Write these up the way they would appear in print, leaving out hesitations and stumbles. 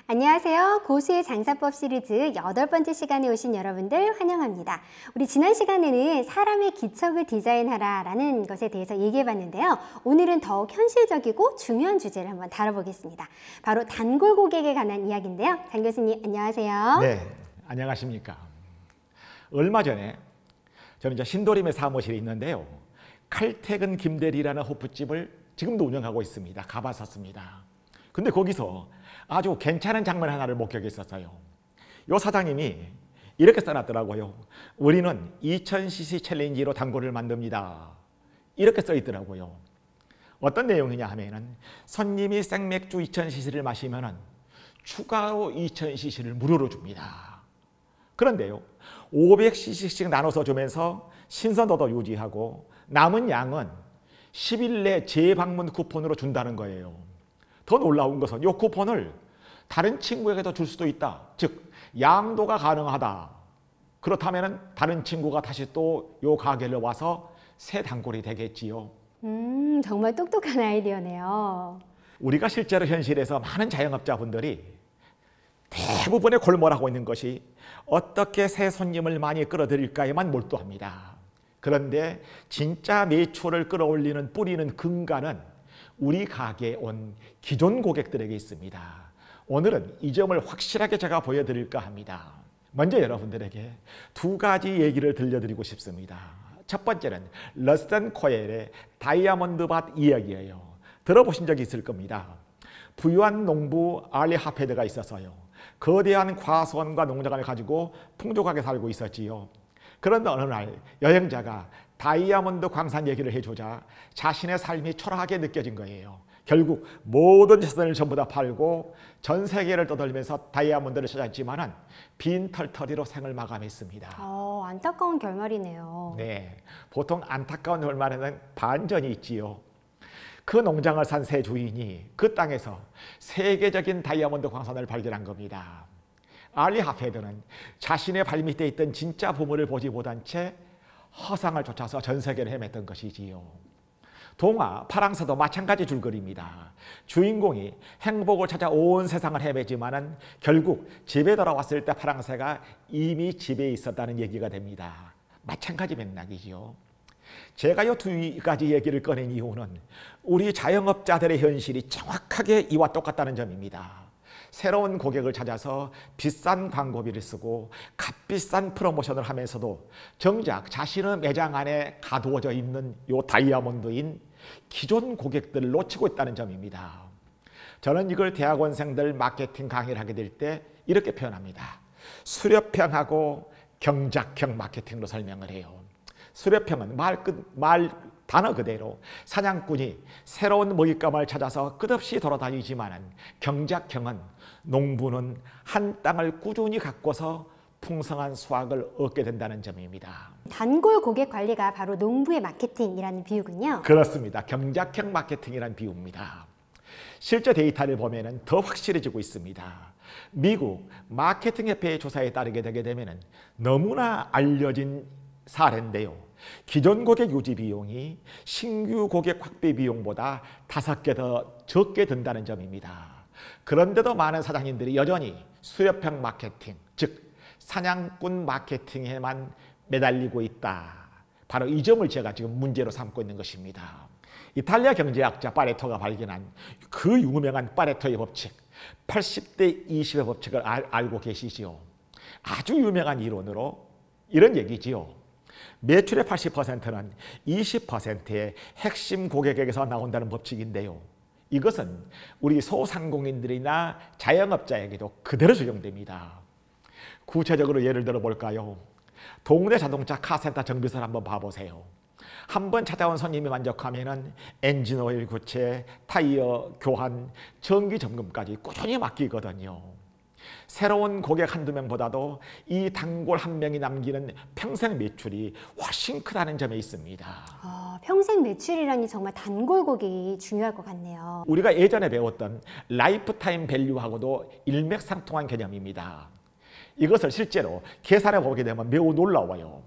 안녕하세요. 고수의 장사법 시리즈 8번째 시간에 오신 여러분들 환영합니다. 우리 지난 시간에는 사람의 기척을 디자인하라 라는 것에 대해서 얘기해 봤는데요. 오늘은 더욱 현실적이고 중요한 주제를 한번 다뤄보겠습니다. 바로 단골 고객에 관한 이야기인데요. 장 교수님 안녕하세요. 네, 안녕하십니까. 얼마 전에 저는 이제 신도림의 사무실에 있는데요. 칼퇴근 김대리라는 호프집을 지금도 운영하고 있습니다. 가봤었습니다. 근데 거기서 아주 괜찮은 장면 하나를 목격했었어요. 요 사장님이 이렇게 써놨더라고요. 우리는 2000cc 챌린지로 단골을 만듭니다. 이렇게 써 있더라고요. 어떤 내용이냐 하면은 손님이 생맥주 2000cc를 마시면은 추가로 2000cc를 무료로 줍니다. 그런데요, 500cc씩 나눠서 주면서 신선도도 유지하고 남은 양은 10일 내 재방문 쿠폰으로 준다는 거예요. 더 놀라운 것은 이 쿠폰을 다른 친구에게도 줄 수도 있다. 즉 양도가 가능하다. 그렇다면 다른 친구가 다시 또 이 가게를 와서 새 단골이 되겠지요. 정말 똑똑한 아이디어네요. 우리가 실제로 현실에서 많은 자영업자분들이 대부분의 골몰하고 있는 것이 어떻게 새 손님을 많이 끌어들일까에만 몰두합니다. 그런데 진짜 매출을 끌어올리는 뿌리는 근간은 우리 가게에 온 기존 고객들에게 있습니다. 오늘은 이 점을 확실하게 제가 보여드릴까 합니다. 먼저 여러분들에게 두 가지 얘기를 들려드리고 싶습니다. 첫 번째는 러스턴 코엘의 다이아몬드 밭 이야기예요. 들어보신 적이 있을 겁니다. 부유한 농부 알리 하페드가 있었어요. 거대한 과수원과 농장을 가지고 풍족하게 살고 있었지요. 그런데 어느 날 여행자가 다이아몬드 광산 얘기를 해주자 자신의 삶이 초라하게 느껴진 거예요. 결국 모든 재산을 전부 다 팔고 전 세계를 떠돌면서 다이아몬드를 찾았지만은 빈 털터리로 생을 마감했습니다. 안타까운 결말이네요. 네, 보통 안타까운 결말에는 반전이 있지요. 그 농장을 산 새 주인이 그 땅에서 세계적인 다이아몬드 광산을 발견한 겁니다. 알리 하페드는 자신의 발밑에 있던 진짜 보물을 보지 못한 채 허상을 쫓아서 전 세계를 헤맸던 것이지요. 동화 파랑새도 마찬가지 줄거리입니다. 주인공이 행복을 찾아 온 세상을 헤매지만은 결국 집에 돌아왔을 때 파랑새가 이미 집에 있었다는 얘기가 됩니다. 마찬가지 맥락이지요. 제가 이 두 가지 얘기를 꺼낸 이유는 우리 자영업자들의 현실이 정확하게 이와 똑같다는 점입니다. 새로운 고객을 찾아서 비싼 광고비를 쓰고 값비싼 프로모션을 하면서도 정작 자신의 매장 안에 가두어져 있는 요 다이아몬드인 기존 고객들을 놓치고 있다는 점입니다. 저는 이걸 대학원생들 마케팅 강의를 하게 될 때 이렇게 표현합니다. 수렵형하고 경작형 마케팅으로 설명을 해요. 수렵형은 단어 그대로 사냥꾼이 새로운 먹잇감을 찾아서 끝없이 돌아다니지만 경작형은 농부는 한 땅을 꾸준히 가꿔서 풍성한 수확을 얻게 된다는 점입니다. 단골 고객 관리가 바로 농부의 마케팅이라는 비유군요. 그렇습니다. 경작형 마케팅이라는 비유입니다. 실제 데이터를 보면 더 확실해지고 있습니다. 미국 마케팅협회의 조사에 따르게 되게 되면 너무나 알려진 사례인데요. 기존 고객 유지 비용이 신규 고객 확대 비용보다 5배 더 적게 든다는 점입니다. 그런데도 많은 사장님들이 여전히 수렵형 마케팅, 즉 사냥꾼 마케팅에만 매달리고 있다. 바로 이 점을 제가 지금 문제로 삼고 있는 것입니다. 이탈리아 경제학자 파레토가 발견한 그 유명한 파레토의 법칙, 80대 20의 법칙을 알고 계시지요. 아주 유명한 이론으로 이런 얘기지요. 매출의 80%는 20%의 핵심 고객에게서 나온다는 법칙인데요. 이것은 우리 소상공인들이나 자영업자에게도 그대로 적용됩니다. 구체적으로 예를 들어 볼까요? 동네 자동차 카센터 정비소를 한번 봐보세요. 한번 찾아온 손님이 만족하면 엔진 오일 교체, 타이어 교환, 정기 점검까지 꾸준히 맡기거든요. 새로운 고객 한두 명보다도 이 단골 한 명이 남기는 평생 매출이 훨씬 크다는 점에 있습니다. 평생 매출이라니 정말 단골 고객이 중요할 것 같네요. 우리가 예전에 배웠던 라이프타임 밸류하고도 일맥상통한 개념입니다. 이것을 실제로 계산해 보게 되면 매우 놀라워요.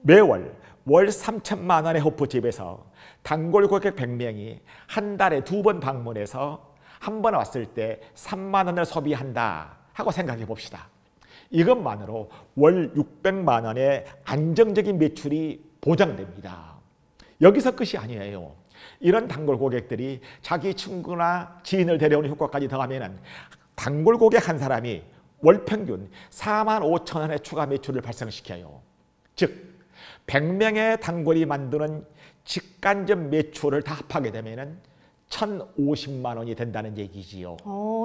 매월 월 3천만 원의 호프집에서 단골 고객 100명이 한 달에 2번 방문해서 한 번 왔을 때 3만 원을 소비한다 하고 생각해 봅시다. 이것만으로 월 600만 원의 안정적인 매출이 보장됩니다. 여기서 끝이 아니에요. 이런 단골 고객들이 자기 친구나 지인을 데려오는 효과까지 더하면 단골 고객 한 사람이 월 평균 4만 5천 원의 추가 매출을 발생시켜요. 즉 100명의 단골이 만드는 직간접 매출을 다 합하게 되면 1,050만 원이 된다는 얘기지요.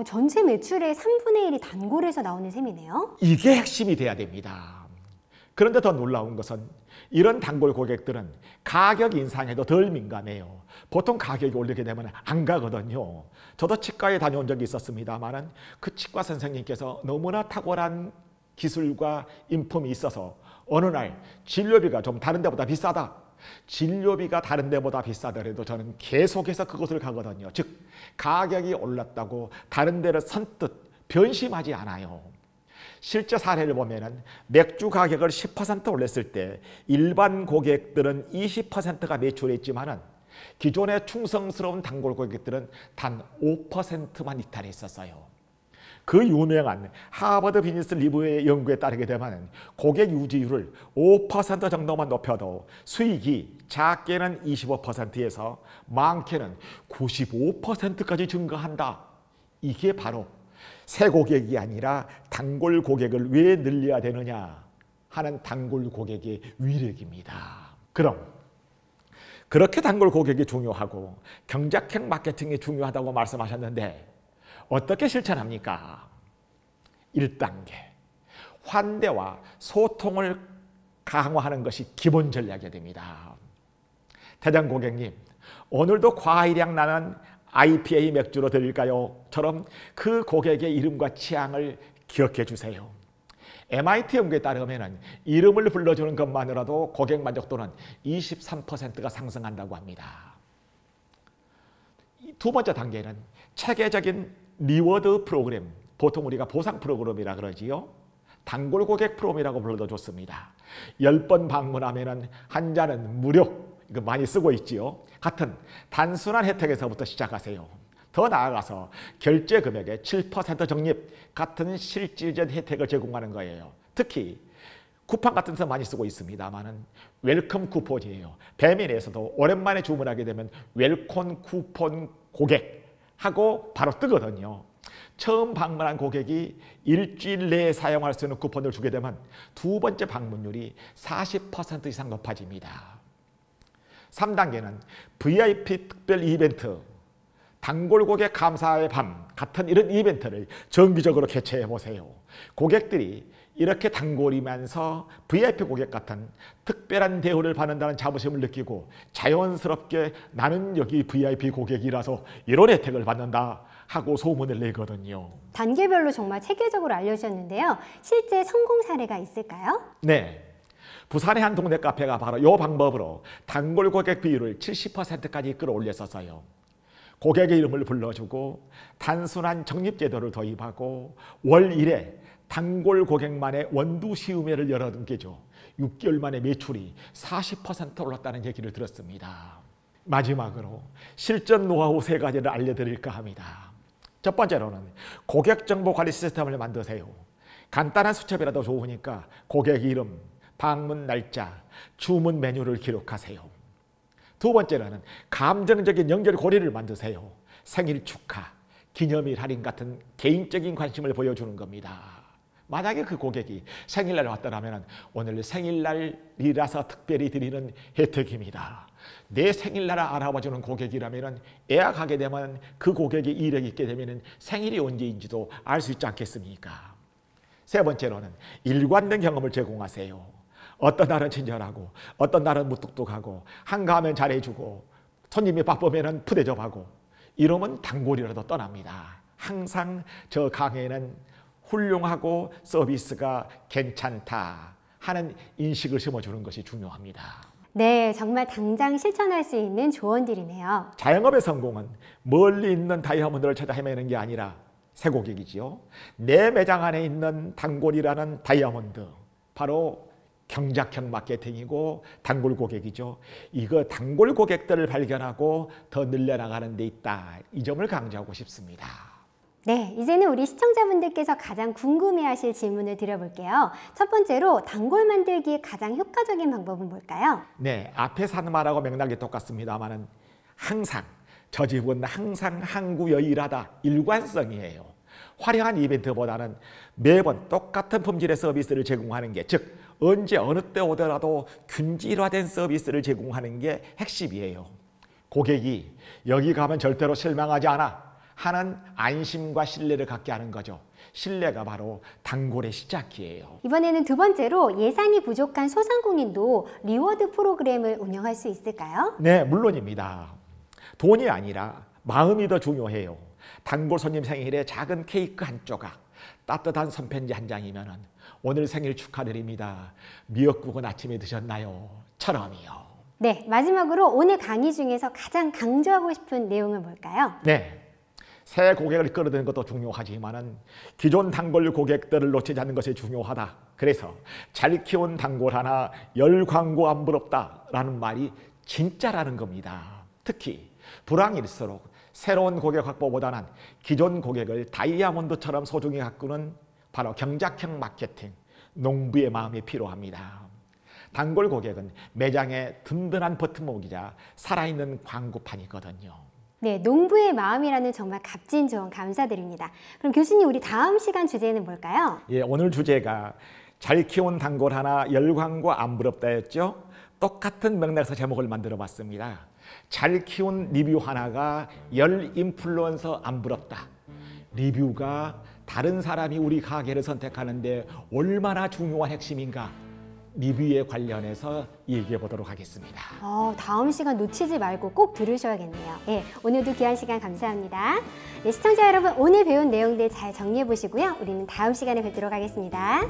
전체 매출의 3분의 1이 단골에서 나오는 셈이네요. 이게 핵심이 돼야 됩니다. 그런데 더 놀라운 것은 이런 단골 고객들은 가격 인상에도 덜 민감해요. 보통 가격이 올리게 되면 안 가거든요. 저도 치과에 다녀온 적이 있었습니다만 그 치과 선생님께서 너무나 탁월한 기술과 인품이 있어서 어느 날 진료비가 좀 다른 데보다 비싸다. 진료비가 다른 데보다 비싸더라도 저는 계속해서 그곳을 가거든요. 즉 가격이 올랐다고 다른 데를 선뜻 변심하지 않아요. 실제 사례를 보면은 맥주 가격을 10% 올렸을 때 일반 고객들은 20%가 매출했지만은 기존의 충성스러운 단골 고객들은 단 5%만 이탈했었어요. 그 유명한 하버드 비즈니스 리뷰의 연구에 따르게 되면 고객 유지율을 5% 정도만 높여도 수익이 작게는 25%에서 많게는 95%까지 증가한다. 이게 바로 새 고객이 아니라 단골 고객을 왜 늘려야 되느냐 하는 단골 고객의 위력입니다. 그럼 그렇게 단골 고객이 중요하고 경작형 마케팅이 중요하다고 말씀하셨는데 어떻게 실천합니까? 1단계 환대와 소통을 강화하는 것이 기본 전략이 됩니다. 대장 고객님, 오늘도 과일향 나는 IPA 맥주로 드릴까요? 처럼 그 고객의 이름과 취향을 기억해 주세요. MIT 연구에 따르면 이름을 불러주는 것만으로도 고객 만족도는 23%가 상승한다고 합니다. 두 번째 단계는 체계적인 리워드 프로그램, 보통 우리가 보상 프로그램이라 그러지요. 단골 고객 프로그램이라고 불러도 좋습니다. 10번 방문하면 한 잔은 무료, 이거 많이 쓰고 있지요. 같은 단순한 혜택에서부터 시작하세요. 더 나아가서 결제 금액의 7% 적립 같은 실질적 혜택을 제공하는 거예요. 특히 쿠팡 같은 데서 많이 쓰고 있습니다만은 웰컴 쿠폰이에요. 배민에서도 오랜만에 주문하게 되면 웰컴 쿠폰 고객 하고 바로 뜨거든요. 처음 방문한 고객이 일주일 내에 사용할 수 있는 쿠폰을 주게 되면 두 번째 방문율이 40% 이상 높아집니다. 3단계는 VIP 특별 이벤트, 단골 고객 감사의 밤 같은 이런 이벤트를 정기적으로 개최해 보세요. 고객들이 이렇게 단골이면서 VIP 고객 같은 특별한 대우를 받는다는 자부심을 느끼고 자연스럽게 나는 여기 VIP 고객이라서 이런 혜택을 받는다 하고 소문을 내거든요. 단계별로 정말 체계적으로 알려주셨는데요. 실제 성공 사례가 있을까요? 네. 부산의 한 동네 카페가 바로 이 방법으로 단골 고객 비율을 70%까지 끌어올렸었어요. 고객의 이름을 불러주고 단순한 적립제도를 도입하고 월 1회 단골 고객만의 원두 시음회를 열어둔 게죠. 6개월 만에 매출이 40% 올랐다는 얘기를 들었습니다. 마지막으로 실전 노하우 3가지를 알려드릴까 합니다. 첫 번째로는 고객 정보 관리 시스템을 만드세요. 간단한 수첩이라도 좋으니까 고객 이름, 방문 날짜, 주문 메뉴를 기록하세요. 두 번째로는 감정적인 연결고리를 만드세요. 생일 축하, 기념일 할인 같은 개인적인 관심을 보여주는 겁니다. 만약에 그 고객이 생일날 왔더라면 오늘 생일날이라서 특별히 드리는 혜택입니다. 내 생일날 알아봐주는 고객이라면 예약하게 되면 그 고객이 이력이 있게 되면 생일이 언제인지도 알 수 있지 않겠습니까? 세 번째로는 일관된 경험을 제공하세요. 어떤 날은 친절하고 어떤 날은 무뚝뚝하고 한가하면 잘해주고 손님이 바쁘면 푸대접하고 이러면 단골이라도 떠납니다. 항상 저 가게는 훌륭하고 서비스가 괜찮다 하는 인식을 심어주는 것이 중요합니다. 네, 정말 당장 실천할 수 있는 조언들이네요. 자영업의 성공은 멀리 있는 다이아몬드를 찾아 헤매는 게 아니라 새 고객이지요. 내 매장 안에 있는 단골이라는 다이아몬드, 바로 경작형 마케팅이고 단골 고객이죠. 이거 단골 고객들을 발견하고 더 늘려나가는 데 있다. 이 점을 강조하고 싶습니다. 네, 이제는 우리 시청자분들께서 가장 궁금해하실 질문을 드려볼게요. 첫 번째로 단골 만들기에 가장 효과적인 방법은 뭘까요? 네, 앞에서 하는 말하고 맥락이 똑같습니다만은 항상 저 집은 항상 항구여일하다 일관성이에요. 화려한 이벤트보다는 매번 똑같은 품질의 서비스를 제공하는 게, 즉 언제 어느 때 오더라도 균질화된 서비스를 제공하는 게 핵심이에요. 고객이 여기 가면 절대로 실망하지 않아 하는 안심과 신뢰를 갖게 하는 거죠. 신뢰가 바로 단골의 시작이에요. 이번에는 두 번째로 예산이 부족한 소상공인도 리워드 프로그램을 운영할 수 있을까요? 네, 물론입니다. 돈이 아니라 마음이 더 중요해요. 단골 손님 생일에 작은 케이크 한 조각, 따뜻한 손편지 한 장이면 오늘 생일 축하드립니다. 미역국은 아침에 드셨나요? 처럼이요. 네, 마지막으로 오늘 강의 중에서 가장 강조하고 싶은 내용은 뭘까요? 네, 새 고객을 끌어들이는 것도 중요하지만 기존 단골 고객들을 놓치지 않는 것이 중요하다. 그래서 잘 키운 단골 하나 열 광고 안 부럽다라는 말이 진짜라는 겁니다. 특히 불황일수록 새로운 고객 확보보다는 기존 고객을 다이아몬드처럼 소중히 가꾸는 바로 경작형 마케팅, 농부의 마음이 필요합니다. 단골 고객은 매장의 든든한 버팀목이자 살아있는 광고판이거든요. 네, 농부의 마음이라는 정말 값진 조언 감사드립니다. 그럼 교수님, 우리 다음 시간 주제는 뭘까요? 예, 오늘 주제가 잘 키운 단골 하나 열 광고 안 부럽다였죠? 똑같은 맥락에서 제목을 만들어 봤습니다. 잘 키운 리뷰 하나가 열 인플루언서 안 부럽다. 리뷰가 다른 사람이 우리 가게를 선택하는데 얼마나 중요한 핵심인가, 리뷰에 관련해서 얘기해 보도록 하겠습니다. 다음 시간 놓치지 말고 꼭 들으셔야겠네요. 네, 오늘도 귀한 시간 감사합니다. 네, 시청자 여러분, 오늘 배운 내용들 잘 정리해 보시고요. 우리는 다음 시간에 뵙도록 하겠습니다.